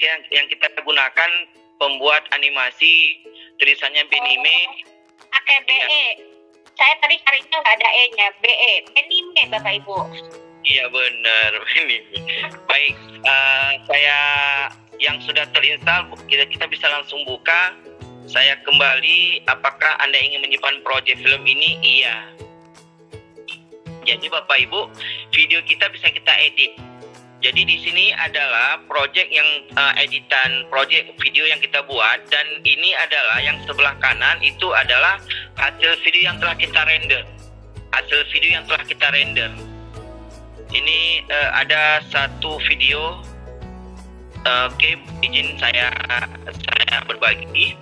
yang kita gunakan pembuat animasi tulisannya Benime. Pakai BE. Saya tadi carinya nggak ada E-nya, BE. Benime, Bapak Ibu. Iya benar, Benime. Baik, saya yang sudah terinstall, kita bisa langsung buka. Saya kembali, apakah Anda ingin menyimpan proyek film ini? Iya. Jadi Bapak Ibu, video kita bisa kita edit. Jadi di sini adalah proyek yang editan proyek video yang kita buat, dan ini adalah yang sebelah kanan itu adalah hasil video yang telah kita render. Hasil video yang telah kita render. Ini ada satu video. Oke, izin saya berbagi.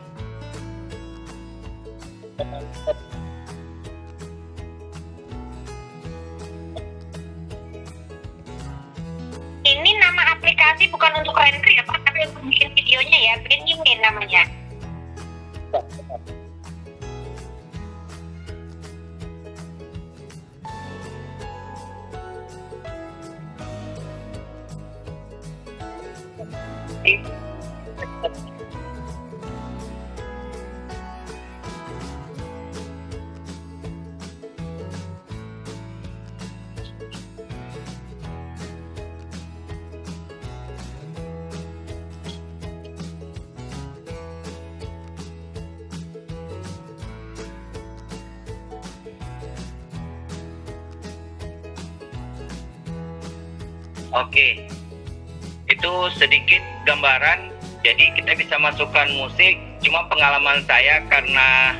Ini nama aplikasi bukan untuk render ya Pak, tapi untuk bikin videonya ya, Benime namanya. Oke, itu sedikit gambaran. Jadi kita bisa masukkan musik. Cuma pengalaman saya, karena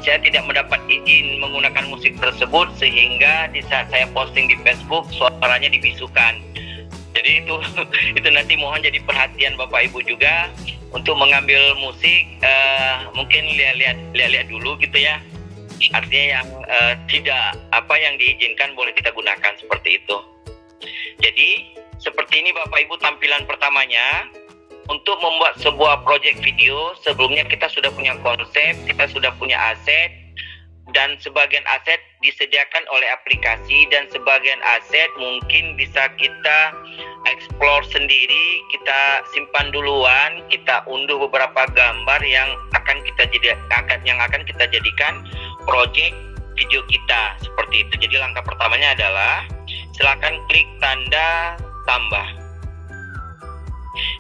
saya tidak mendapat izin menggunakan musik tersebut, sehingga di saat saya posting di Facebook suaranya dibisukan. Jadi itu nanti mohon jadi perhatian Bapak Ibu juga untuk mengambil musik. Mungkin lihat dulu gitu ya. Artinya yang tidak apa yang diizinkan boleh kita gunakan seperti itu. Jadi seperti ini Bapak Ibu tampilan pertamanya. Untuk membuat sebuah proyek video, sebelumnya kita sudah punya konsep, kita sudah punya aset, dan sebagian aset disediakan oleh aplikasi, dan sebagian aset mungkin bisa kita explore sendiri, kita simpan duluan, kita unduh beberapa gambar yang akan kita jadikan proyek video kita seperti itu. Jadi langkah pertamanya adalah silakan klik tanda tambah.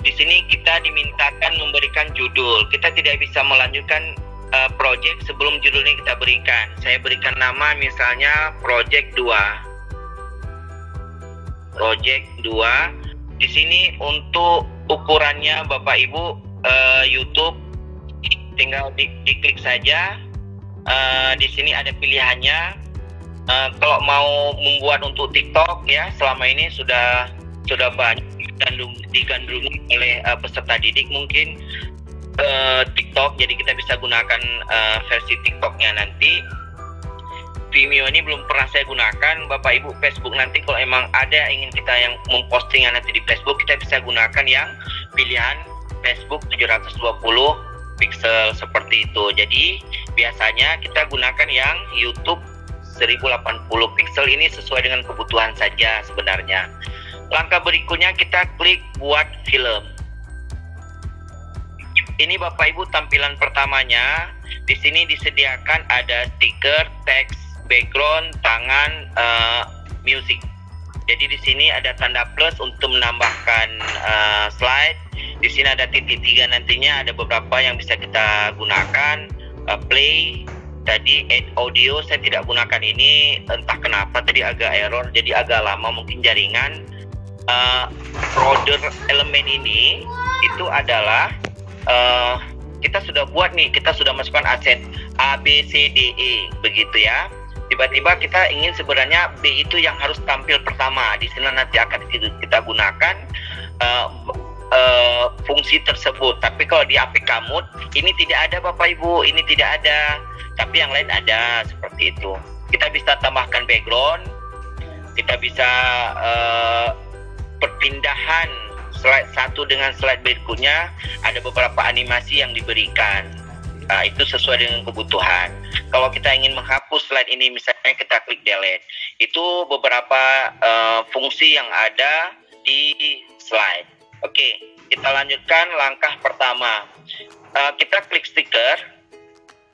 Di sini kita dimintakan memberikan judul. Kita tidak bisa melanjutkan proyek sebelum judulnya kita berikan. Saya berikan nama misalnya Project 2. Project 2. Di sini untuk ukurannya Bapak Ibu YouTube tinggal diklik saja. Di sini ada pilihannya. Kalau mau membuat untuk TikTok ya, selama ini sudah banyak digandrungi oleh peserta didik mungkin TikTok, jadi kita bisa gunakan versi TikToknya nanti. Vimeo ini belum pernah saya gunakan Bapak Ibu. Facebook nanti kalau emang ada ingin kita yang mempostingnya nanti di Facebook, kita bisa gunakan yang pilihan Facebook 720 pixel seperti itu. Jadi biasanya kita gunakan yang YouTube 1080 pixel, ini sesuai dengan kebutuhan saja sebenarnya. Langkah berikutnya kita klik buat film. Ini Bapak Ibu tampilan pertamanya. Di sini disediakan ada stiker, teks, background, tangan, music. Jadi di sini ada tanda plus untuk menambahkan slide. Di sini ada titik 3, nantinya ada beberapa yang bisa kita gunakan. Play. Tadi add audio saya tidak gunakan ini, entah kenapa tadi agak error, jadi agak lama mungkin jaringan. Folder elemen ini itu adalah kita sudah buat nih, kita sudah masukkan aset A, B, C, D, E begitu ya. Tiba-tiba kita ingin sebenarnya B itu yang harus tampil pertama. Di sini nanti akan kita gunakan fungsi tersebut. Tapi kalau di APK Mode ini tidak ada Bapak Ibu, ini tidak ada. Tapi yang lain ada seperti itu. Kita bisa tambahkan background, kita bisa perpindahan slide satu dengan slide berikutnya, ada beberapa animasi yang diberikan. Itu sesuai dengan kebutuhan. Kalau kita ingin menghapus slide ini, misalnya kita klik delete. Itu beberapa fungsi yang ada di slide. Oke, kita lanjutkan langkah pertama. Kita klik stiker.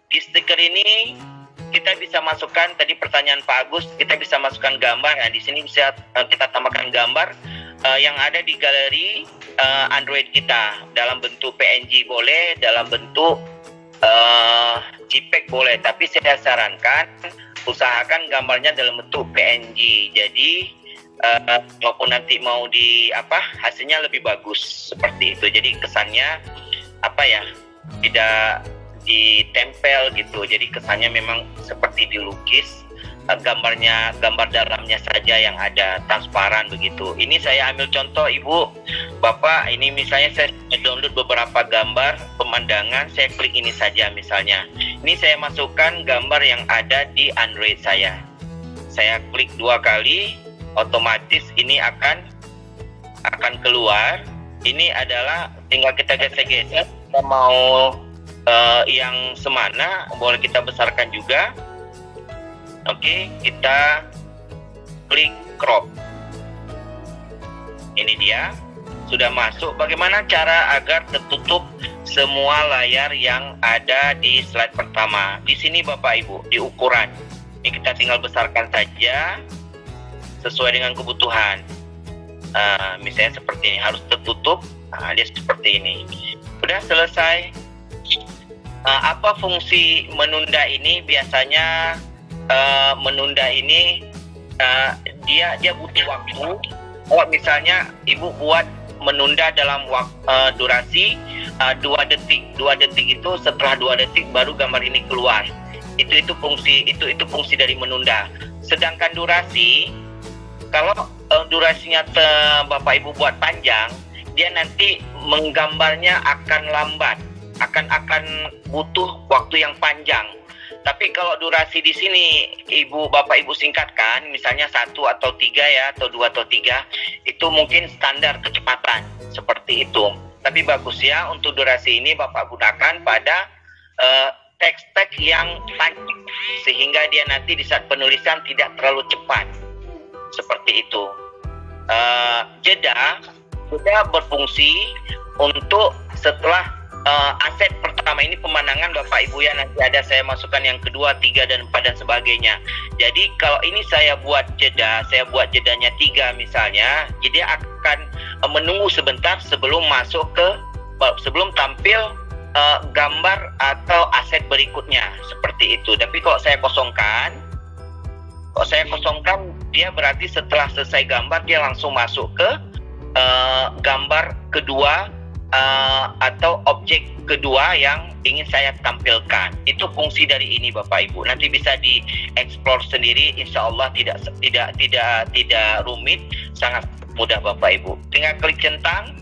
Di stiker ini kita bisa masukkan, tadi pertanyaan Pak Agus, kita bisa masukkan gambar. Nah, di sini bisa kita tambahkan gambar yang ada di galeri Android kita. Dalam bentuk PNG boleh, dalam bentuk JPEG boleh. Tapi saya sarankan usahakan gambarnya dalam bentuk PNG. Jadi maupun nanti mau hasilnya lebih bagus seperti itu. Jadi kesannya tidak ditempel gitu. Jadi kesannya memang seperti dilukis, gambar dalamnya saja yang ada, transparan begitu. Ini saya ambil contoh Ibu, Bapak, ini misalnya saya download beberapa gambar pemandangan, saya klik ini saja misalnya. Ini saya masukkan gambar yang ada di Android saya. Saya klik 2 kali, otomatis ini akan keluar. Ini adalah tinggal kita geser-geser, kita mau yang semana boleh kita besarkan juga. Oke, kita klik crop. Ini dia sudah masuk. Bagaimana cara agar tertutup semua layar yang ada di slide pertama? Di sini Bapak Ibu, di ukuran ini kita tinggal besarkan saja sesuai dengan kebutuhan. Misalnya seperti ini, harus tertutup. Dia seperti ini. Sudah selesai. Apa fungsi menunda ini? Biasanya menunda ini dia butuh waktu. Kalau misalnya Ibu buat menunda dalam durasi 2 detik. 2 detik itu setelah 2 detik baru gambar ini keluar. Itu fungsi dari menunda. Sedangkan durasi, kalau durasinya Bapak Ibu buat panjang, dia nanti menggambarnya akan lambat, akan butuh waktu yang panjang. Tapi kalau durasi di sini Bapak Ibu singkatkan, misalnya 1 atau 3 ya, atau 2 atau 3, itu mungkin standar kecepatan seperti itu. Tapi bagus ya, untuk durasi ini Bapak gunakan pada teks-teks yang panjang, sehingga dia nanti di saat penulisan tidak terlalu cepat. Seperti itu. Jeda berfungsi untuk setelah aset pertama ini pemandangan Bapak Ibu ya, nanti ada saya masukkan yang kedua, 3 dan 4 dan sebagainya. Jadi kalau ini saya buat jedanya 3 misalnya, jadi akan menunggu sebentar sebelum sebelum tampil gambar atau aset berikutnya seperti itu. Tapi kalau saya kosongkan, dia berarti setelah selesai gambar dia langsung masuk ke gambar kedua atau objek kedua yang ingin saya tampilkan. Itu fungsi dari ini Bapak Ibu. Nanti bisa dieksplor sendiri, insya Allah tidak rumit, sangat mudah Bapak Ibu. Tinggal klik centang.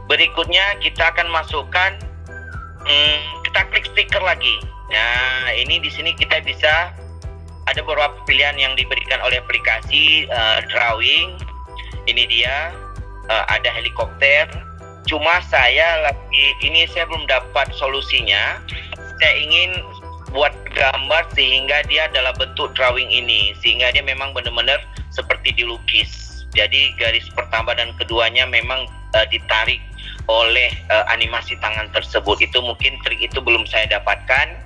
Berikutnya kita akan masukkan, kita klik stiker lagi. Nah, ini di sini kita bisa ada beberapa pilihan yang diberikan oleh aplikasi drawing. Ini dia, ada helikopter. Cuma saya belum dapat solusinya. Saya ingin buat gambar sehingga dia dalam bentuk drawing ini, sehingga dia memang benar-benar seperti dilukis. Jadi garis pertama dan keduanya memang ditarik oleh animasi tangan tersebut. Itu mungkin trik itu belum saya dapatkan,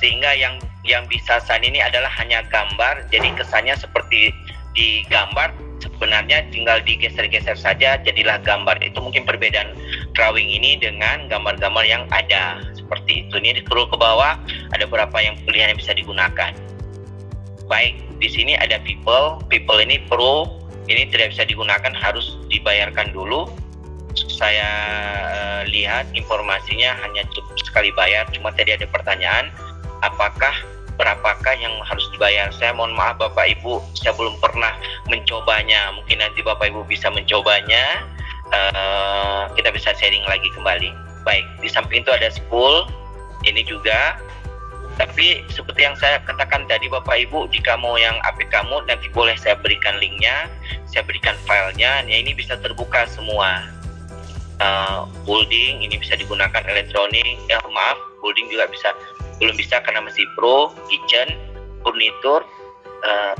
sehingga yang bisa saat ini adalah hanya gambar. Jadi kesannya seperti di gambar, sebenarnya tinggal digeser-geser saja jadilah gambar. Itu mungkin perbedaan drawing ini dengan gambar-gambar yang ada seperti itu. Ini scroll ke bawah, ada beberapa yang pilihan yang bisa digunakan. Baik, di sini ada people ini pro, ini tidak bisa digunakan, harus dibayarkan dulu. Saya lihat informasinya hanya cukup sekali bayar. Cuma tadi ada pertanyaan, berapakah yang harus dibayar? Saya mohon maaf Bapak Ibu, saya belum pernah mencobanya. Mungkin nanti Bapak Ibu bisa mencobanya, kita bisa sharing lagi kembali. Baik, di samping itu ada school, ini juga. Tapi seperti yang saya katakan tadi Bapak Ibu, jika mau yang APK Mode nanti boleh saya berikan linknya, saya berikan filenya. Ya, ini bisa terbuka semua. Building ini bisa digunakan elektronik. Ya maaf, building juga belum bisa karena masih pro. Kitchen, furniture,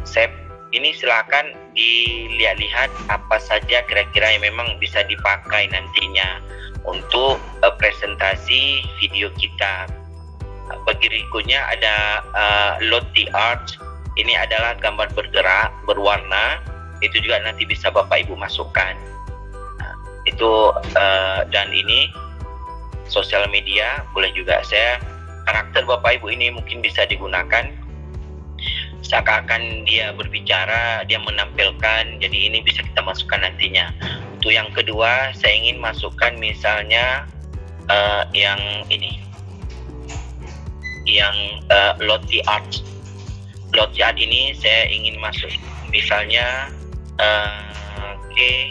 shape ini silakan dilihat-lihat apa saja kira-kira yang memang bisa dipakai nantinya untuk presentasi video kita. Berikutnya ada Lottie Art. Ini adalah gambar bergerak berwarna. Itu juga nanti bisa Bapak Ibu masukkan. Itu dan ini sosial media boleh juga. Karakter Bapak Ibu ini mungkin bisa digunakan seakan-akan dia berbicara, dia menampilkan, jadi ini bisa kita masukkan nantinya. Untuk yang kedua, saya ingin masukkan misalnya yang ini, yang Lottie Art. Lottie Art ini saya ingin masuk, misalnya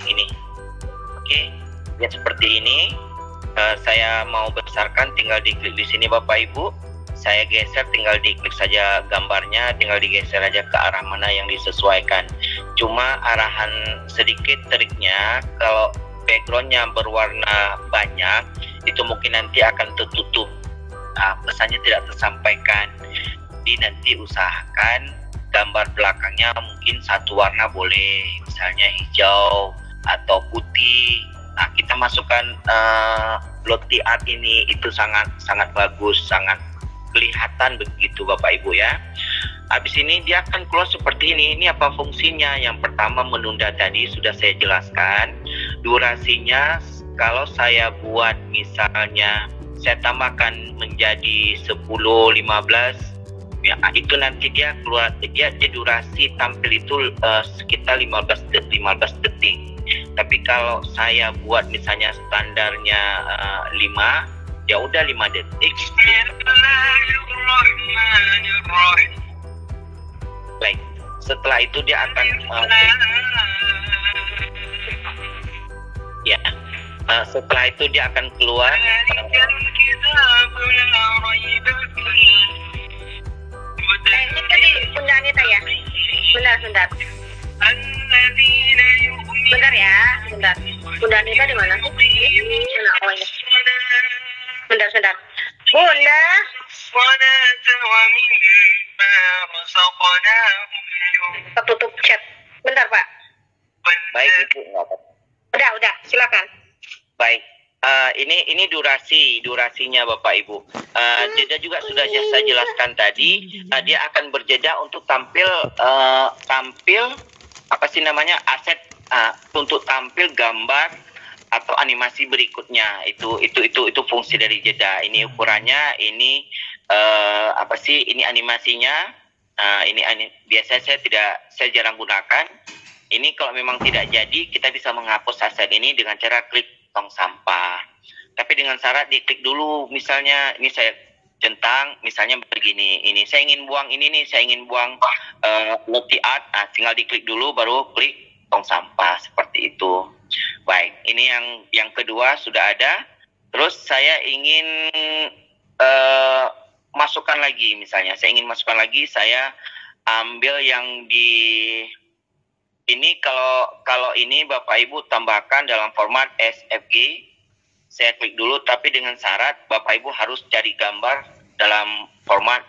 ini, ya seperti ini. Saya mau besarkan, tinggal diklik di sini Bapak Ibu. Saya geser, tinggal diklik saja gambarnya, tinggal digeser aja ke arah mana yang disesuaikan. Cuma arahan sedikit triknya, kalau backgroundnya berwarna banyak, itu mungkin nanti akan tertutup. Pesannya tidak tersampaikan. Jadi nanti usahakan gambar belakangnya mungkin satu warna boleh, misalnya hijau atau putih. Nah, kita masukkan Lottie Art ini, itu sangat bagus, sangat kelihatan begitu Bapak Ibu ya. Habis ini dia akan keluar seperti ini. Ini apa fungsinya? Yang pertama, menunda tadi sudah saya jelaskan. Durasinya kalau saya buat misalnya saya tambahkan menjadi 10-15 ya, itu nanti dia keluar, dia durasi tampil itu sekitar 15 detik. Tapi kalau saya buat misalnya standarnya 5, ya udah 5 detik. Baik, setelah itu dia akan setelah itu dia akan keluar. Ini tadi Bunda Anita ya? Bentar. Bentar ya, bentar. Bunda Anita di mana? Oh ini. Bentar. Bunda. Tertutup chat. Bentar Pak. Baik Ibu. Udah, silakan. Baik. Ini durasinya Bapak Ibu. Jeda juga sudah saya jelaskan tadi. Dia akan berjeda untuk tampil apa sih namanya, aset untuk tampil gambar atau animasi berikutnya. Itu fungsi dari jeda. Ini ukurannya, ini apa sih, ini animasinya. Ini biasanya saya jarang gunakan. Ini kalau memang tidak jadi, kita bisa menghapus aset ini dengan cara klik tong sampah. Tapi dengan syarat diklik dulu, misalnya ini saya centang, misalnya begini, ini saya ingin buang ini nih, saya ingin buang Lottie Art, tinggal diklik dulu baru klik tong sampah, seperti itu. Baik, ini yang kedua sudah ada. Terus saya ingin masukkan lagi, misalnya saya ingin masukkan lagi, saya ambil yang di ini, kalau ini Bapak Ibu tambahkan dalam format SVG, saya klik dulu, tapi dengan syarat Bapak Ibu harus cari gambar dalam format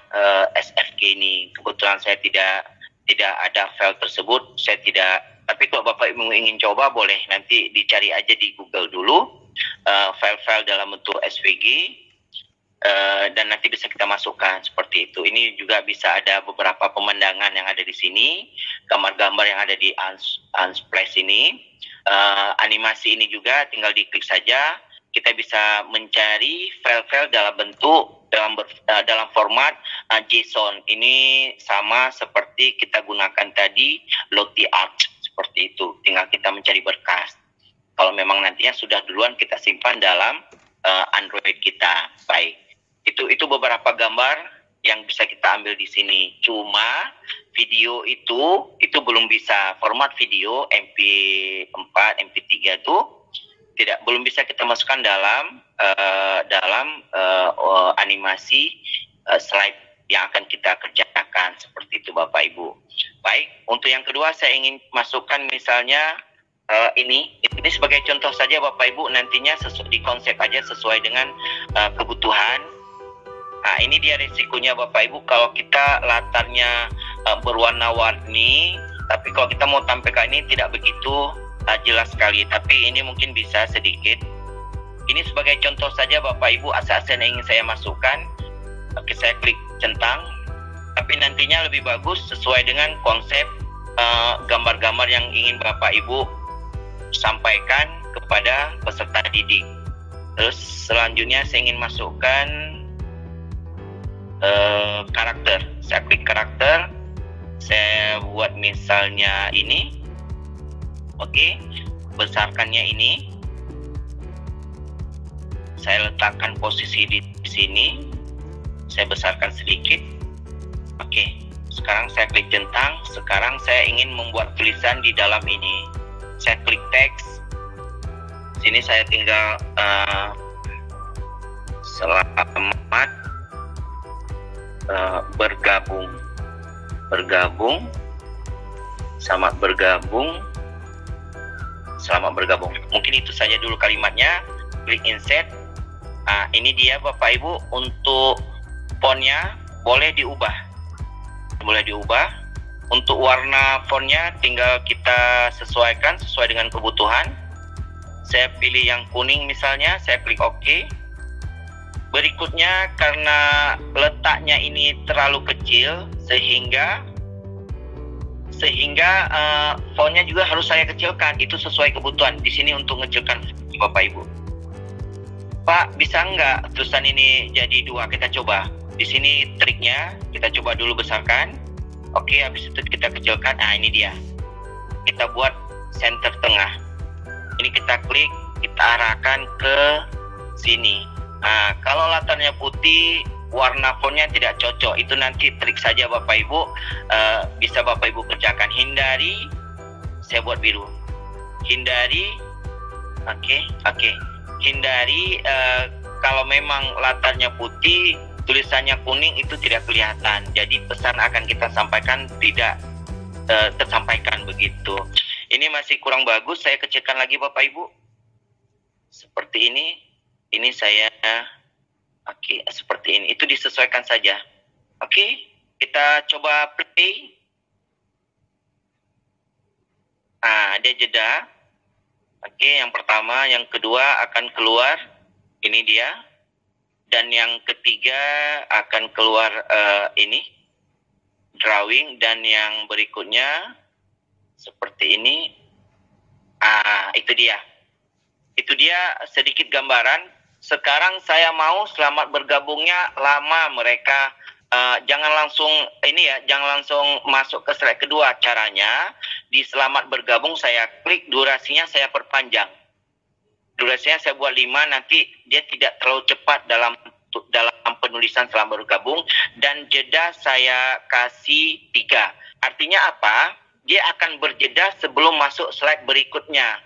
SVG ini. Kebetulan saya tidak ada file tersebut, saya tidak. Tapi kalau Bapak Ibu ingin coba, boleh nanti dicari aja di Google dulu file-file dalam bentuk SVG. Dan nanti bisa kita masukkan seperti itu. Ini juga bisa ada beberapa pemandangan yang ada di sini, gambar-gambar yang ada di Unsplash ini, animasi ini juga tinggal diklik saja. Kita bisa mencari file-file dalam bentuk dalam format JSON. Ini sama seperti kita gunakan tadi Lottie Art, seperti itu. Tinggal kita mencari berkas. Kalau memang nantinya sudah duluan kita simpan dalam Android kita. Baik. Itu beberapa gambar yang bisa kita ambil di sini. Cuma video itu belum bisa, format video MP4, MP3 itu belum bisa kita masukkan dalam animasi slide yang akan kita kerjakan, seperti itu Bapak Ibu. Baik, untuk yang kedua saya ingin masukkan misalnya ini sebagai contoh saja Bapak Ibu, nantinya di konsep aja sesuai dengan kebutuhan. Nah, ini dia risikonya Bapak Ibu, kalau kita latarnya berwarna-warni, Tapi kalau kita mau tampilkan ini tidak begitu jelas sekali, tapi ini mungkin bisa sedikit. Ini sebagai contoh saja Bapak Ibu asal-asal yang ingin saya masukkan. Oke, saya klik centang. Tapi nantinya lebih bagus sesuai dengan konsep gambar-gambar yang ingin Bapak Ibu sampaikan kepada peserta didik. Terus selanjutnya saya ingin masukkan karakter. Saya klik karakter. Saya buat misalnya ini. Oke, besarkannya ini. Saya letakkan posisi di sini. Saya besarkan sedikit. Oke, sekarang saya klik centang. Sekarang saya ingin membuat tulisan di dalam ini. Saya klik teks. Sini saya tinggal selamat bergabung. Selamat bergabung. Selamat bergabung. Mungkin itu saja dulu kalimatnya. Klik insert. Nah, ini dia Bapak Ibu. Untuk fontnya boleh diubah. Untuk warna fontnya tinggal kita sesuaikan sesuai dengan kebutuhan. Saya pilih yang kuning misalnya. Saya klik OK. Berikutnya karena letaknya ini terlalu kecil sehingga fontnya juga harus saya kecilkan. Itu sesuai kebutuhan. Di sini untuk ngecilkan Bapak Ibu. Pak, bisa nggak tulisan ini jadi 2? Kita coba. Di sini triknya. Kita coba dulu besarkan. Oke, habis itu kita kecilkan. Nah, ini dia. Kita buat center tengah. Ini kita klik, kita arahkan ke sini. Nah, kalau latarnya putih, warna fontnya tidak cocok. Itu nanti trik saja Bapak Ibu. Bisa Bapak Ibu kerjakan. Hindari. Saya buat biru. Hindari. Oke. Hindari kalau memang latarnya putih, tulisannya kuning itu tidak kelihatan. Jadi pesan akan kita sampaikan tidak tersampaikan begitu. Ini masih kurang bagus. Saya kecilkan lagi Bapak Ibu. Seperti ini. Ini saya seperti ini. Itu disesuaikan saja. Oke, kita coba play. Ada jeda. Oke, yang pertama, yang kedua akan keluar. Ini dia. Dan yang ketiga akan keluar ini. Drawing. Dan yang berikutnya seperti ini. Itu dia. Itu dia sedikit gambaran. Sekarang saya mau selamat bergabungnya lama mereka. Jangan langsung jangan langsung masuk ke slide kedua. Caranya di selamat bergabung saya klik, durasinya saya perpanjang. Durasinya saya buat 5, nanti dia tidak terlalu cepat dalam penulisan selamat bergabung, dan jeda saya kasih 3. Artinya apa? Dia akan berjeda sebelum masuk slide berikutnya.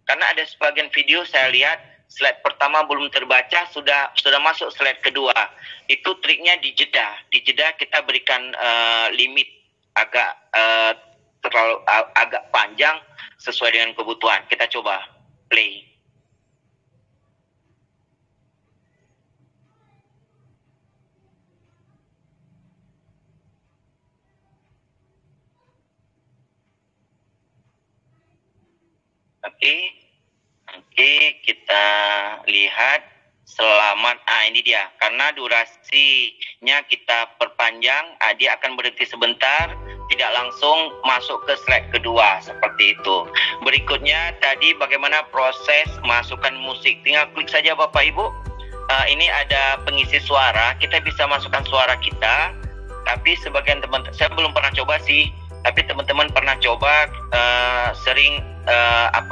Karena ada sebagian video saya lihat slide pertama belum terbaca, sudah masuk slide kedua. Itu triknya di jeda. Di jeda kita berikan limit agak panjang sesuai dengan kebutuhan. Kita coba play. Oke, kita lihat selamat. Ini dia. Karena durasinya kita perpanjang, dia akan berhenti sebentar, tidak langsung masuk ke slide kedua, seperti itu. Berikutnya tadi bagaimana proses masukkan musik. Tinggal klik saja Bapak Ibu. Ini ada pengisi suara. Kita bisa masukkan suara kita. Tapi sebagian teman-teman, saya belum pernah coba sih. Tapi teman-teman pernah coba, sering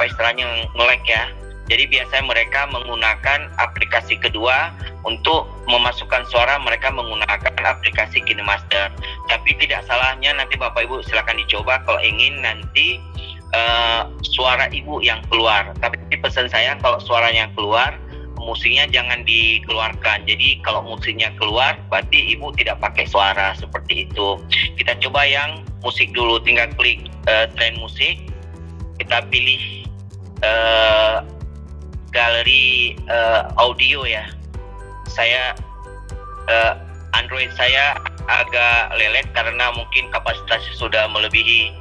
istilahnya nge-lag ya. Jadi biasanya mereka menggunakan aplikasi kedua untuk memasukkan suara, mereka menggunakan aplikasi KineMaster. Tapi tidak salahnya nanti Bapak Ibu silakan dicoba kalau ingin nanti suara Ibu yang keluar. Tapi pesan saya kalau suaranya keluar, musiknya jangan dikeluarkan. Jadi kalau musiknya keluar, berarti Ibu tidak pakai suara, seperti itu. Kita coba yang musik dulu. Tinggal klik trend musik. Kita pilih galeri audio ya. Saya Android saya agak lelet karena mungkin kapasitasnya sudah melebihi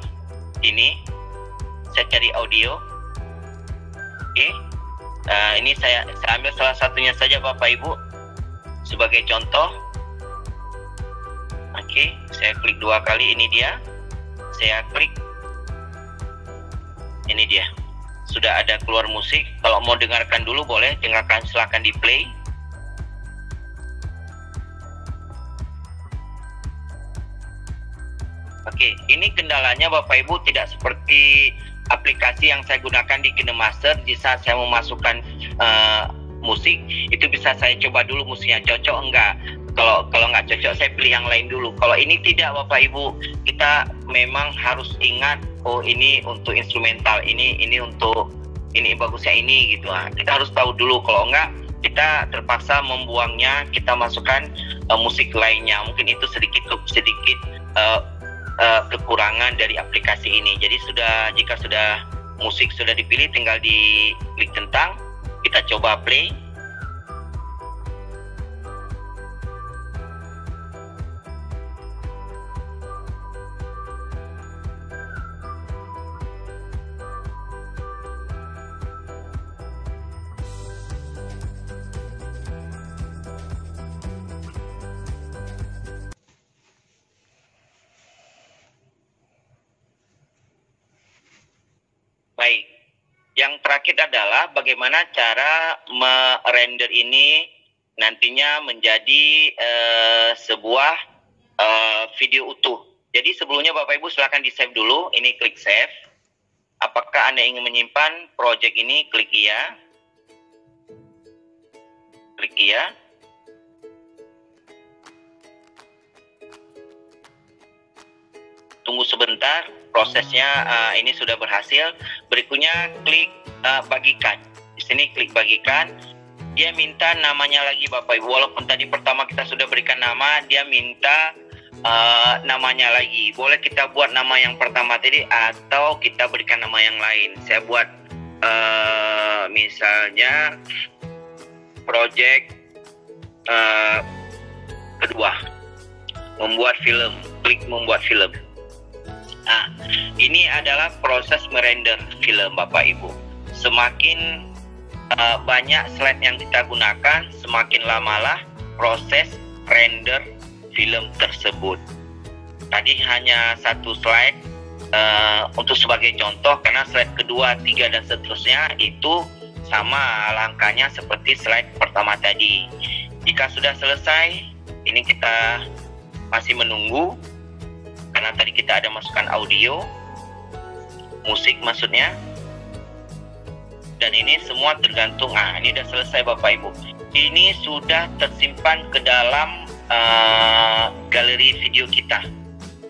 ini. Saya cari audio. Oke. Ini saya ambil salah satunya saja Bapak Ibu sebagai contoh. Oke, saya klik 2 kali, ini dia. Saya klik. Ini dia. Sudah ada keluar musik. Kalau mau dengarkan dulu boleh, dengarkan, silakan di play. Oke, ini kendalanya Bapak Ibu tidak seperti aplikasi yang saya gunakan di KineMaster. Jika saya memasukkan musik, itu bisa saya coba dulu musiknya cocok enggak. Kalau nggak cocok, saya pilih yang lain dulu. Kalau ini tidak Bapak Ibu, kita memang harus ingat, oh ini untuk instrumental, ini untuk ini bagusnya ini gitu. Kita harus tahu dulu. Kalau enggak, kita terpaksa membuangnya, kita masukkan musik lainnya. Mungkin itu sedikit kekurangan dari aplikasi ini. Jadi jika sudah musik sudah dipilih, tinggal di klik tentang, kita coba play. Baik, yang terakhir adalah bagaimana cara merender ini nantinya menjadi sebuah video utuh. Jadi sebelumnya Bapak Ibu silakan di save dulu. Ini klik save. Apakah Anda ingin menyimpan project ini? Klik iya. Klik iya. Tunggu sebentar, prosesnya ini sudah berhasil. Berikutnya klik bagikan. Di sini klik bagikan. Dia minta namanya lagi Bapak Ibu. Walaupun tadi pertama kita sudah berikan nama, dia minta namanya lagi. Boleh kita buat nama yang pertama tadi atau kita berikan nama yang lain. Saya buat misalnya project kedua, membuat film. Klik membuat film. Nah, ini adalah proses merender film Bapak Ibu. Semakin banyak slide yang kita gunakan, semakin lamalah proses render film tersebut. Tadi hanya satu slide untuk sebagai contoh, karena slide kedua, 3 dan seterusnya itu sama langkahnya seperti slide pertama tadi. Jika sudah selesai, ini kita masih menunggu. Karena tadi kita ada masukkan audio, musik maksudnya. Dan ini semua tergantung. Ini sudah selesai Bapak Ibu. Ini sudah tersimpan ke dalam galeri video kita.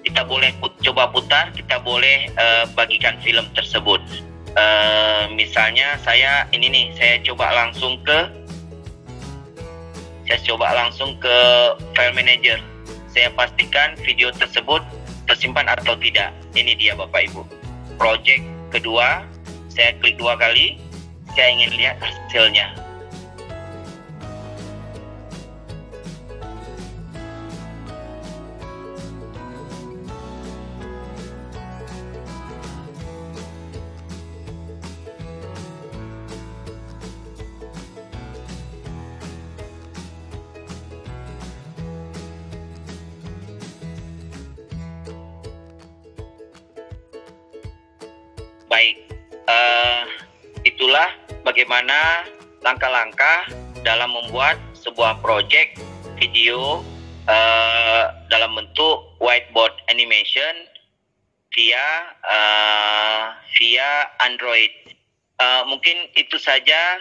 Kita boleh coba putar, kita boleh bagikan film tersebut. Misalnya saya coba langsung ke file manager. Saya pastikan video tersebut tersimpan atau tidak. Ini dia Bapak Ibu. Project kedua, saya klik 2 kali. Saya ingin lihat hasilnya. Baik, itulah bagaimana langkah-langkah dalam membuat sebuah project video dalam bentuk whiteboard animation via Android. Mungkin itu saja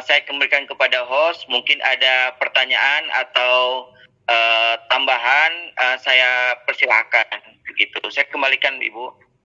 saya kembalikan kepada host. Mungkin ada pertanyaan atau tambahan, saya persilahkan. Begitu. Saya kembalikan Ibu.